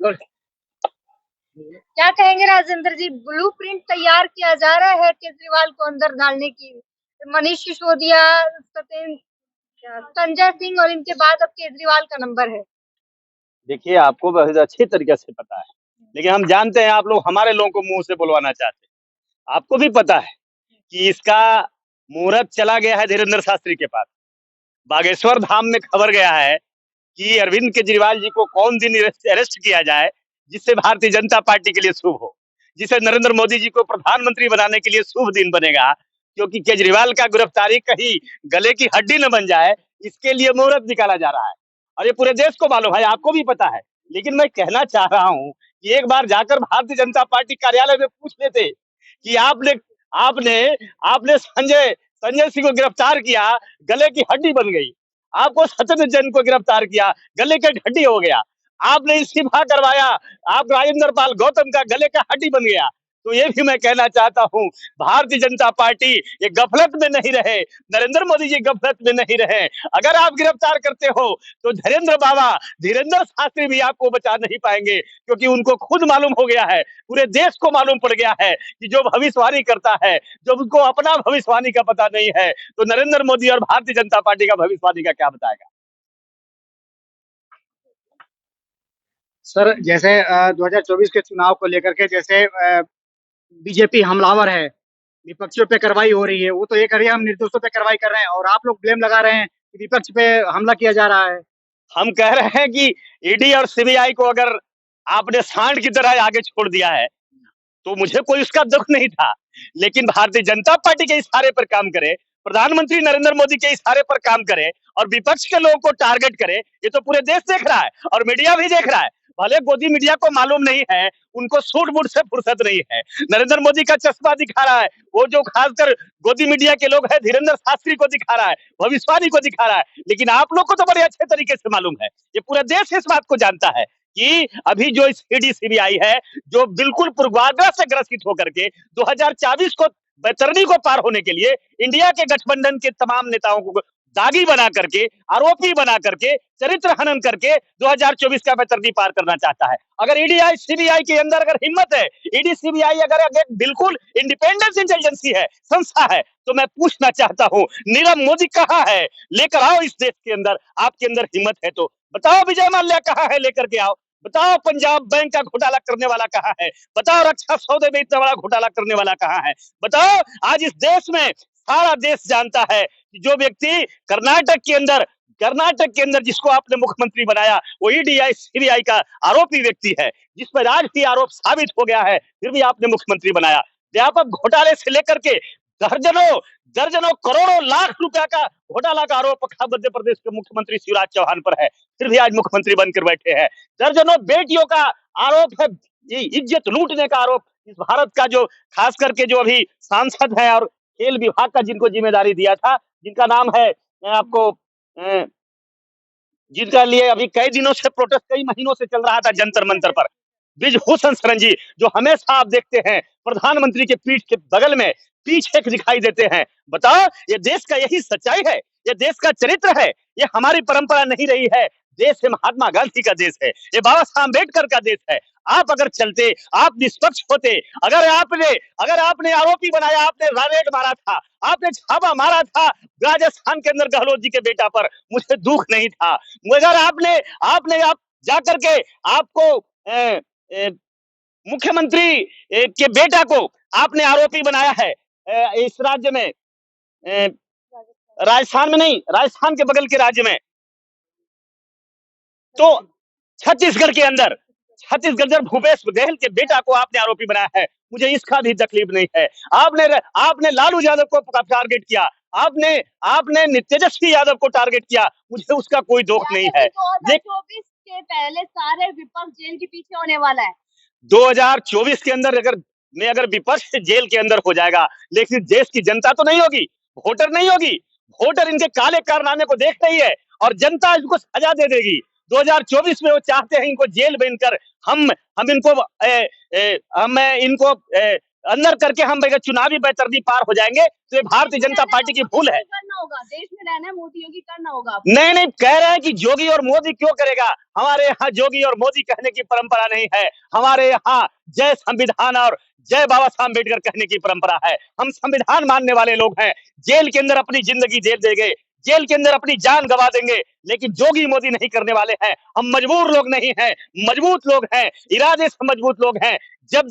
क्या कहेंगे राजेंद्र जी, ब्लूप्रिंट तैयार किया जा रहा है केजरीवाल को अंदर डालने की। मनीष सिसोदिया, संजय सिंह और इनके बाद अब केजरीवाल का नंबर है। देखिए, आपको बहुत अच्छी तरीके से पता है, लेकिन हम जानते हैं आप लोग हमारे लोगों को मुंह से बुलवाना चाहते हैं। आपको भी पता है कि इसका मुहूर्त चला गया है धीरेन्द्र शास्त्री के पास। बागेश्वर धाम में खबर गया है कि अरविंद केजरीवाल जी को कौन दिन अरेस्ट किया जाए जिससे भारतीय जनता पार्टी के लिए शुभ हो, जिसे नरेंद्र मोदी जी को प्रधानमंत्री बनाने के लिए शुभ दिन बनेगा, क्योंकि केजरीवाल का गिरफ्तारी कहीं गले की हड्डी न बन जाए, इसके लिए मुहूर्त निकाला जा रहा है। और ये पूरे देश को मालूम है, आपको भी पता है। लेकिन मैं कहना चाह रहा हूं कि एक बार जाकर भारतीय जनता पार्टी कार्यालय में पूछ लेते कि आपने आपने आपने संजय संजय सिंह को गिरफ्तार किया, गले की हड्डी बन गई। आपको सत्येंद्र जैन को गिरफ्तार किया, गले का हड्डी हो गया। आपने इस्तीफा करवाया, आप राजेंद्र पाल गौतम का गले का हड्डी बन गया। तो ये भी मैं कहना चाहता हूं, भारतीय जनता पार्टी ये गफलत में नहीं रहे, नरेंद्र मोदी जी गफलत में नहीं रहे। अगर आप गिरफ्तार करते हो तो धीरेन्द्र शास्त्री भी आपको बचा नहीं पाएंगे, क्योंकि उनको खुद मालूम हो गया है, पूरे देश को मालूम पड़ गया है कि जो भविष्यवाणी करता है, जब उनको अपना भविष्यवाणी का पता नहीं है, तो नरेंद्र मोदी और भारतीय जनता पार्टी का भविष्यवाणी का क्या बताएगा। सर, जैसे 2024 के चुनाव को लेकर के जैसे बीजेपी हमलावर है, विपक्षियों पे कार्रवाई हो रही है, वो तो ये कर रही है हम निर्दोषों पे कार्रवाई कर रहे हैं, और आप लोग ब्लेम लगा रहे हैं कि विपक्ष पे हमला किया जा रहा है। हम कह रहे हैं कि ईडी और सीबीआई को अगर आपने सांड की तरह आगे छोड़ दिया है तो मुझे कोई उसका दुख नहीं था, लेकिन भारतीय जनता पार्टी के इशारे पर काम करे, प्रधानमंत्री नरेंद्र मोदी के इशारे पर काम करे और विपक्ष के लोगों को टारगेट करे, ये तो पूरे देश देख रहा है और मीडिया भी देख रहा है। भले गोदी मीडिया को मालूम नहीं है, उनको सूट बूट से फुर्सत नहीं है, नरेंद्र मोदी का चश्मा दिखा रहा है, वो जो खासकर गोदी मीडिया के लोग हैं धीरेन्द्र शास्त्री को दिखा रहा है, भविष्यवाणी को दिखा रहा है। लेकिन आप लोग को तो बड़े अच्छे तरीके से मालूम है, ये पूरा देश इस बात को जानता है कि अभी जो ईडी सीबीआई है, जो बिल्कुल पूर्वाग्रह से ग्रसित होकर के 2024 को बैतरनी को पार होने के लिए इंडिया के गठबंधन के तमाम नेताओं को दागी बना करके, आरोपी बना करके, चरित्र हनन करके 2024 का बैतरनी पार करना चाहता है। अगर ईडी सीबीआई के अंदर अगर हिम्मत है, ईडी सीबीआई अगर बिल्कुल इंडिपेंडेंस इंटेलिजेंसी है, संस्था है, तो मैं पूछना चाहता हूं नीरव मोदी कहां है, लेकर आओ इस देश के अंदर। आपके अंदर हिम्मत है तो बताओ, विजय माल्या कहां है, लेकर के आओ। बताओ पंजाब बैंक का घोटाला करने वाला कहां है, बताओ रक्षा सौदे में इतना बड़ा घोटाला करने वाला कहां है, बताओ। आज इस देश में सारा देश जानता है कि जो व्यक्ति कर्नाटक के अंदर जिसको आपने मुख्यमंत्री बनाया, वो ईडी सीबीआई का आरोपी व्यक्ति है, जिस पर आज भी आरोप साबित हो गया है, फिर भी आपने मुख्यमंत्री बनाया। व्यापक घोटाले से लेकर के दर्जनों दर्जनों करोड़ों लाख रुपया का घोटाला का आरोप मध्य प्रदेश के मुख्यमंत्री शिवराज चौहान पर है, फिर भी आज मुख्यमंत्री बनकर बैठे हैं। दर्जनों बेटियों का आरोप है, इज्जत लूटने का आरोप इस भारत का जो खास करके जो अभी सांसद है और खेल विभाग का जिनको जिम्मेदारी दिया था, जिनका नाम है आपको जिनका लिए अभी कई दिनों से प्रोटेस्ट कई महीनों से चल रहा था जंतर मंतर पर, ब्रिजभूषण शरण जी, जो हमेशा आप देखते हैं प्रधानमंत्री के पीठ के बगल में पीछे दिखाई देते हैं। बताओ, ये देश का यही सच्चाई है, ये देश का चरित्र है, ये हमारी परंपरा नहीं रही है। देश है महात्मा गांधी का देश है, ये बाबा साहब अम्बेडकर का देश है। आप अगर चलते, आप निष्पक्ष होते, अगर आपने आरोपी बनाया, आपने रेड मारा था, आपने छापा मारा था राजस्थान के अंदर गहलोत जी के बेटा पर, मुझे दुख नहीं था। मगर आप जाकर के आपको मुख्यमंत्री के बेटा को आपने आरोपी बनाया है इस राज्य में, राजस्थान में नहीं, राजस्थान के बगल के राज्य में, तो छत्तीसगढ़ के अंदर भूपेश बघेल के बेटा को आपने आरोपी बनाया है। मुझे इसका भी तकलीफ नहीं है। आपने लालू यादव को टारगेट किया, आपने तेजस्वी यादव को टारगेट किया, मुझे उसका कोई दुख नहीं है। 2024 के पहले सारे विपक्ष जेल के पीछे होने वाला है। 2024 के अंदर अगर विपक्ष जेल के अंदर हो जाएगा, लेकिन देश की जनता तो नहीं होगी, वोटर नहीं होगी। वोटर इनके काले कारनामे को देख रही है और जनता इनको सजा दे देगी। 2024 में वो चाहते हैं इनको जेल बनकर हम इनको अंदर करके हम अगर चुनावी बेतरती पार हो जाएंगे तो ये भारतीय जनता पार्टी की भूल है। करना होगा, देश में रहना है, मोदी योगी करना होगा। नहीं नहीं, कह रहे हैं कि जोगी और मोदी क्यों करेगा। हमारे यहाँ जोगी और मोदी कहने की परंपरा नहीं है। हमारे यहाँ जय संविधान और जय बाबा साहब अम्बेडकर कहने की परंपरा है। हम संविधान मानने वाले लोग हैं। जेल के अंदर अपनी जिंदगी दे देंगे, जेल के अंदर अपनी जान गवा देंगे, लेकिन जोगी मोदी नहीं करने वाले हैं। हम मजबूर लोग नहीं हैं, मजबूत लोग हैं, इरादे से मजबूत लोग हैं। जब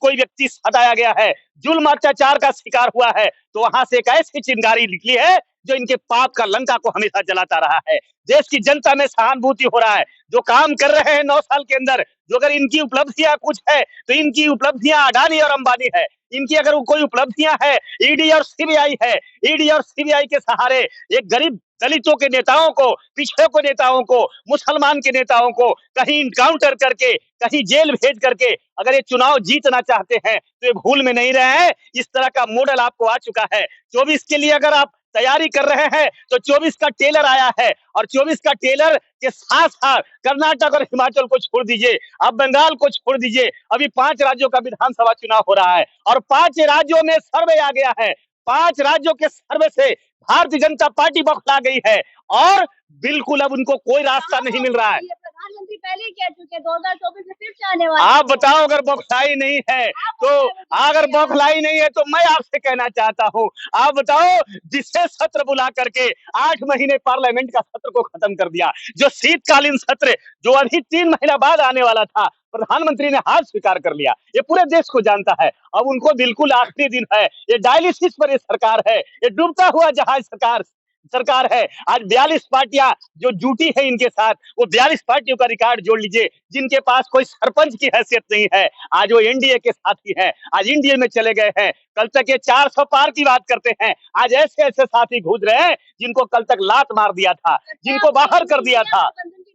कोई व्यक्ति सताया गया है, जुल्म अत्याचार का शिकार हुआ है, तो वहां से एक ऐसी चिंगारी निकली है जो इनके पाप का लंका को हमेशा जलाता रहा है। देश की जनता में सहानुभूति हो रहा है। जो काम कर रहे हैं 9 साल के अंदर, जो अगर इनकी उपलब्धियां कुछ है तो इनकी उपलब्धियां अडानी और अंबानी है। इनकी अगर कोई उपलब्धियां है, ईडी और सीबीआई है। ईडी और सीबीआई के सहारे एक गरीब दलितों के नेताओं को, पिछड़े को नेताओं को, मुसलमान के नेताओं को कहीं इनकाउंटर करके, कहीं जेल भेज करके अगर ये चुनाव जीतना चाहते हैं तो ये भूल में नहीं रहे हैं। इस तरह का मॉडल आपको आ चुका है। 24 के लिए अगर आप तैयारी कर रहे हैं तो 24 का टेलर आया है, और 24 का टेलर के साथ साथ कर्नाटक और हिमाचल को छोड़ दीजिए, अब बंगाल को छोड़ दीजिए। अभी 5 राज्यों का विधानसभा चुनाव हो रहा है और 5 राज्यों में सर्वे आ गया है। 5 राज्यों के सर्वे से भारतीय जनता पार्टी बौखला गई है और बिल्कुल अब उनको कोई रास्ता नहीं मिल रहा है। प्रधानमंत्री पहले ही कह चुके 2024 में फिर से आने वाले। आप बताओ, अगर बौखलाई नहीं है तो, अगर बौखलाई नहीं है तो मैं आपसे कहना चाहता हूं, आप बताओ, जिससे सत्र बुला करके 8 महीने पार्लियामेंट का सत्र को खत्म कर दिया, जो शीतकालीन सत्र जो अभी 3 महीना बाद आने वाला था, प्रधानमंत्री ने हार स्वीकार कर लिया। ये पूरे देश को जानता है। अब उनको बिल्कुल आखिरी दिन है। ये डायलिसिस पर ये सरकार है, ये डूबता हुआ जहाज सरकार है। आज 42 पार्टियां जो जुटी है इनके साथ, वो 42 पार्टियों का रिकॉर्ड जोड़ लीजिए, जिनके पास कोई सरपंच की हैसियत नहीं है। आज वो एनडीए के साथी हैं, आज एनडीए में चले गए हैं। कल तक ये 400 पार की बात करते हैं, आज ऐसे ऐसे साथी घूद रहे हैं जिनको कल तक लात मार दिया था, जिनको बाहर कर दिया था।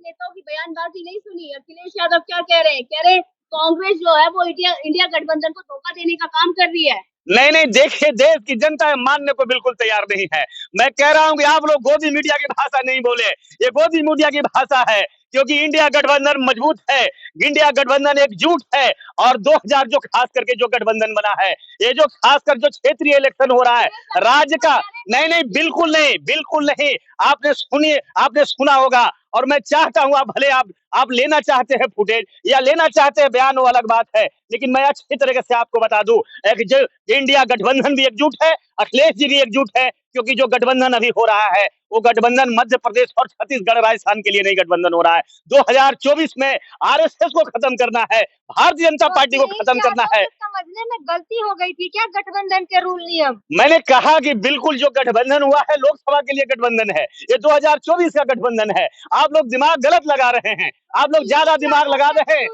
नेताओं की बयानबाजी नहीं सुनी। अखिलेश यादव क्या कह रहे हैं? कह रहे कांग्रेस जो है वो इंडिया गठबंधन को धोखा देने का काम कर रही है। नहीं नहीं, देखिए, देश की जनता मानने को बिल्कुल तैयार नहीं है। मैं कह रहा हूं कि आप लोग गोदी मीडिया की भाषा नहीं बोले, ये गोदी मीडिया की भाषा है, क्योंकि इंडिया गठबंधन मजबूत है, इंडिया गठबंधन एकजुट है। और 2000 जो खास करके जो गठबंधन बना है, ये जो खासकर जो क्षेत्रीय इलेक्शन हो रहा है राज्य का, नहीं नहीं, बिल्कुल नहीं, बिल्कुल नहीं। आपने सुना होगा, और मैं चाहता हूं, आप भले आप लेना चाहते हैं फुटेज या लेना चाहते हैं बयान, वो अलग बात है, लेकिन मैं अच्छी तरीके से आपको बता दूं, जो इंडिया गठबंधन भी एकजुट है, अखिलेश जी भी एकजुट है, क्योंकि जो गठबंधन अभी हो रहा है वो गठबंधन मध्य प्रदेश और छत्तीसगढ़ राजस्थान के लिए नहीं गठबंधन हो रहा है। 2024 में आरएसएस को खत्म करना है, भारतीय जनता पार्टी को खत्म करना है। समझने में गलती हो गई थी क्या गठबंधन के रूल नियम? मैंने कहा कि बिल्कुल जो गठबंधन हुआ है लोकसभा के लिए गठबंधन है, ये 2024 का गठबंधन है। आप लोग दिमाग गलत लगा रहे हैं, आप लोग ज्यादा दिमाग लगा रहे हैं।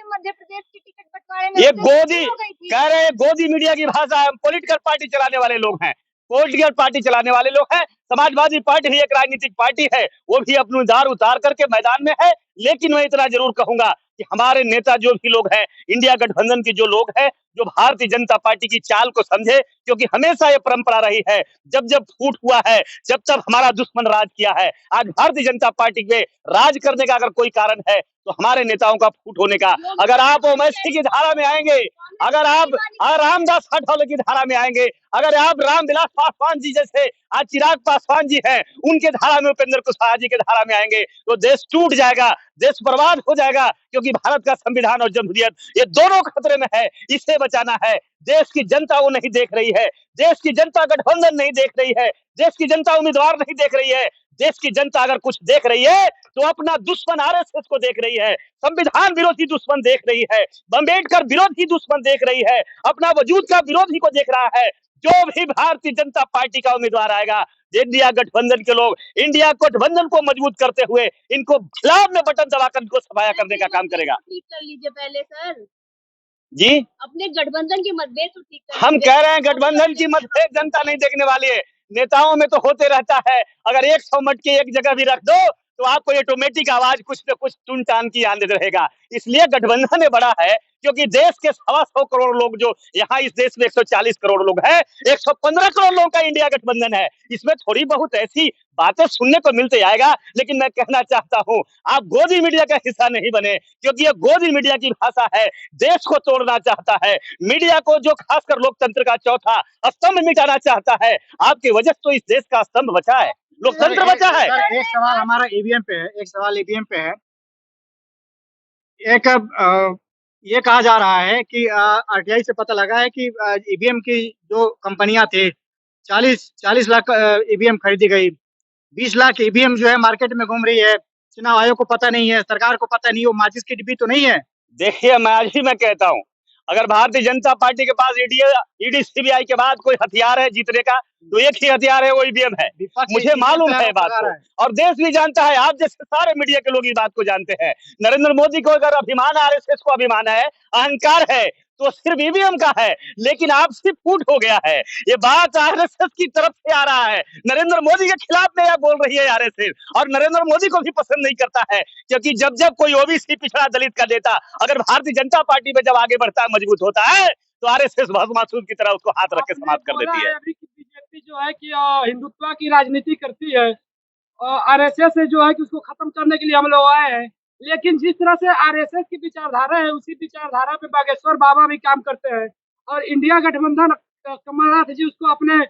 मध्य प्रदेश की टिकट बंटवारे में ये गोदी कह रहे हैं, गोदी मीडिया की भाषा है। पॉलिटिकल पार्टी चलाने वाले लोग हैं, पॉलिटिकल पार्टी चलाने वाले लोग हैं। समाजवादी पार्टी भी एक राजनीतिक पार्टी है, वो भी अपनी दार उतार करके मैदान में है। लेकिन मैं इतना जरूर कहूंगा कि हमारे नेता जो भी लोग हैं, इंडिया गठबंधन के जो लोग हैं, जो भारतीय जनता पार्टी की चाल को समझे, क्योंकि हमेशा ये परंपरा रही है, जब जब फूट हुआ है, जब जब हमारा दुश्मन राज किया है, आज भारतीय जनता पार्टी में राज करने का अगर कोई कारण है तो हमारे नेताओं का फूट होने का। अगर आप ओवैसी की धारा में आएंगे, अगर आप रामदास आठवले की धारा में आएंगे, अगर आप रामविलास पासवान जी जैसे आज चिराग पासवान जी हैं उनके धारा में, उपेंद्र कुशवाहा जी के धारा में आएंगे, तो देश टूट जाएगा, देश बर्बाद हो जाएगा। क्योंकि भारत का संविधान और जमहूरियत ये दोनों खतरे में है, इसे बचाना है। देश की जनता वो नहीं देख रही है, देश की जनता गठबंधन नहीं देख रही है, देश की जनता उम्मीदवार नहीं देख रही है। देश की जनता अगर कुछ देख रही है तो अपना दुश्मन आरएसएस को देख रही है, संविधान विरोधी दुश्मन देख रही है, अम्बेडकर विरोधी दुश्मन देख रही है, अपना वजूद का विरोधी को देख रहा है। जो भी भारतीय जनता पार्टी का उम्मीदवार आएगा, इंडिया गठबंधन के लोग इंडिया गठबंधन को मजबूत करते हुए इनको खिलाफ में बटन दबाकर इनको सफाया करने का काम करेगा। ठीक कर लीजिए पहले सर जी, अपने गठबंधन की मतभेद तो ठीक कर हम कह रहे हैं गठबंधन की मतभेद जनता नहीं देखने वाली है, नेताओं में तो होते रहता है। अगर 100 मटके एक जगह भी रख दो तो आपको ऑटोमेटिक आवाज कुछ न कुछ टून टान की आने रहेगा। इसलिए गठबंधन में बड़ा है, क्योंकि देश के 125 करोड़ लोग जो यहाँ इस देश में 140 करोड़ लोग हैं, 115 करोड़ लोगों का इंडिया गठबंधन है। इसमें थोड़ी बहुत ऐसी बातें सुनने को मिलते आएगा, लेकिन मैं कहना चाहता हूं, आप गोदी मीडिया का हिस्सा नहीं बने, क्योंकि ये गोदी मीडिया की भाषा है, देश को तोड़ना चाहता है। मीडिया को जो खासकर लोकतंत्र का चौथा स्तंभ मिटाना चाहता है। आपकी वजह से तो इस देश का स्तंभ बचा है, लोकतंत्र बचा है। एक सवाल हमारा ईवीएम पे है, एक सवाल ईवीएम पे है। एक ये कहा जा रहा है कि आरटीआई से पता लगा है कि ईवीएम की जो कंपनियां थी, 40 लाख ईवीएम खरीदी गई, 20 लाख ईवीएम जो है मार्केट में घूम रही है। चुनाव आयोग को पता नहीं है, सरकार को पता नहीं, वो माचिस की डिब्बी तो नहीं है। देखिए, मैं आज ही मैं कहता हूं, अगर भारतीय जनता पार्टी के पास ईडी सीबीआई के बाद कोई हथियार है जीतने का, तो एक ही हथियार है, वो ईवीएम है। मुझे मालूम है बात को, और देश भी जानता है, आप जैसे सारे मीडिया के लोग इस बात को जानते हैं। नरेंद्र मोदी को अगर अभिमान है, आरएसएस को अभिमान है, अहंकार है, तो सिर्फ ईवीएम का है। लेकिन आपसे फूट हो गया है, ये बात आरएसएस की तरफ से आ रहा है। नरेंद्र मोदी के खिलाफ में यह बोल रही है आरएसएस, और नरेंद्र मोदी को भी पसंद नहीं करता है, क्योंकि जब जब कोई ओबीसी पिछड़ा दलित का नेता अगर भारतीय जनता पार्टी में जब आगे बढ़ता है, मजबूत होता है, तो आरएसएस भस्मासुर की तरह उसको हाथ रख के समाप्त कर देती है। अभी की बीजेपी जो है कि हिंदुत्व की राजनीति करती है, आरएसएस से जो है कि उसको खत्म करने के लिए हम लोग आए हैं। लेकिन जिस तरह से आरएसएस की विचारधारा है, उसी विचारधारा पे बागेश्वर बाबा भी काम करते हैं। और इंडिया गठबंधन कमलनाथ जी उसको अपने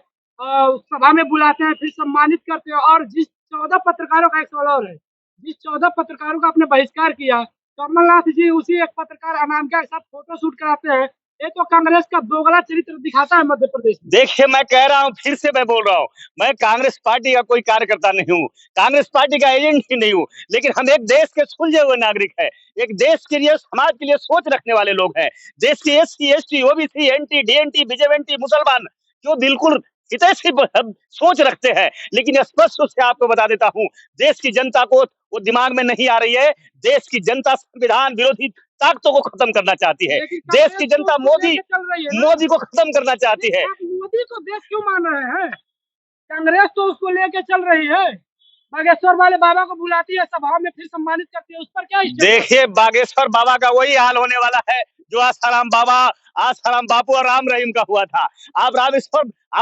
सभा में बुलाते हैं, फिर सम्मानित करते हैं। और जिस 14 पत्रकारों का, एक सवाल और है, जिस 14 पत्रकारों का आपने बहिष्कार किया, कमलनाथ जी उसी एक पत्रकार अनामिका के साथ फोटो शूट कराते हैं। ये तो कांग्रेस का दोगला चरित्र दिखाता है मध्य प्रदेश में। देखिए, मैं कह रहा हूं, फिर से मैं बोल रहा हूं, मैं कांग्रेस पार्टी का कोई कार्यकर्ता नहीं हूं, कांग्रेस पार्टी का एजेंट ही नहीं हूं, लेकिन हम एक देश के सुलझे हुए नागरिक हैं, एक देश के लिए, समाज के लिए सोच रखने वाले लोग हैं। देश के SC ST OBC NT DNT BJP मुसलमान जो बिल्कुल हितैषी सोच रखते हैं। लेकिन स्पष्ट रूप से आपको बता देता हूं, देश की जनता को वो दिमाग में नहीं आ रही है। देश की जनता संविधान विरोधी ताकतों को खत्म करना चाहती है। देश की जनता मोदी को खत्म करना चाहती है। मोदी को देश क्यों मान रहे हैं? कांग्रेस तो उसको लेके चल रही है, बागेश्वर वाले बाबा को बुलाती है सभा में, फिर सम्मानित करती है। उस पर क्या? देखिए, बागेश्वर बाबा का वही हाल होने वाला है जो आसाराम बापू और राम रहीम का हुआ था। आप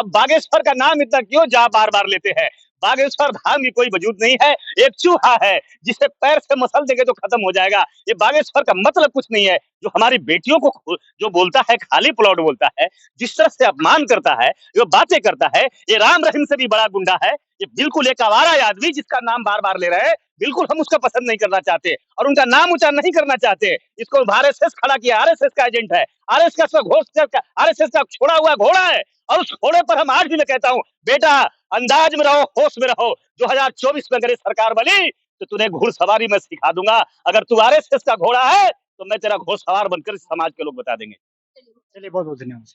बागेश्वर का नाम इतना क्यों बार बार लेते हैं? बागेश्वर धाम की कोई वजूद नहीं है, एक चूहा है जिसे पैर से मसल देंगे तो खत्म हो जाएगा। ये बागेश्वर का मतलब कुछ नहीं है। जो हमारी बेटियों को जो बोलता है, खाली प्लॉट बोलता है, जिस तरह से अपमान करता है, जो बातें करता है, ये राम रहीम से भी बड़ा गुंडा है। ये बिल्कुल एक आवारा आदमी जिसका नाम बार बार ले रहे हैं, बिल्कुल हम उसका पसंद नहीं करना चाहते और उनका नाम उच्चारण नहीं करना चाहते। इसको आरएसएस खड़ा किया, आरएसएस का एजेंट है, आरएसएस का छोड़ा हुआ घोड़ा है। और उस घोड़े पर हम आज भी मैं कहता हूं, बेटा अंदाज में रहो, होश में रहो। 2024 में अगर ये सरकार बनी तो तुझे घुड़सवारी मैं सिखा दूंगा। अगर तू आरएसएस का घोड़ा है तो मैं तेरा घोड़सवार बनकर समाज के लोग बता देंगे। चलिए, बहुत बहुत धन्यवाद।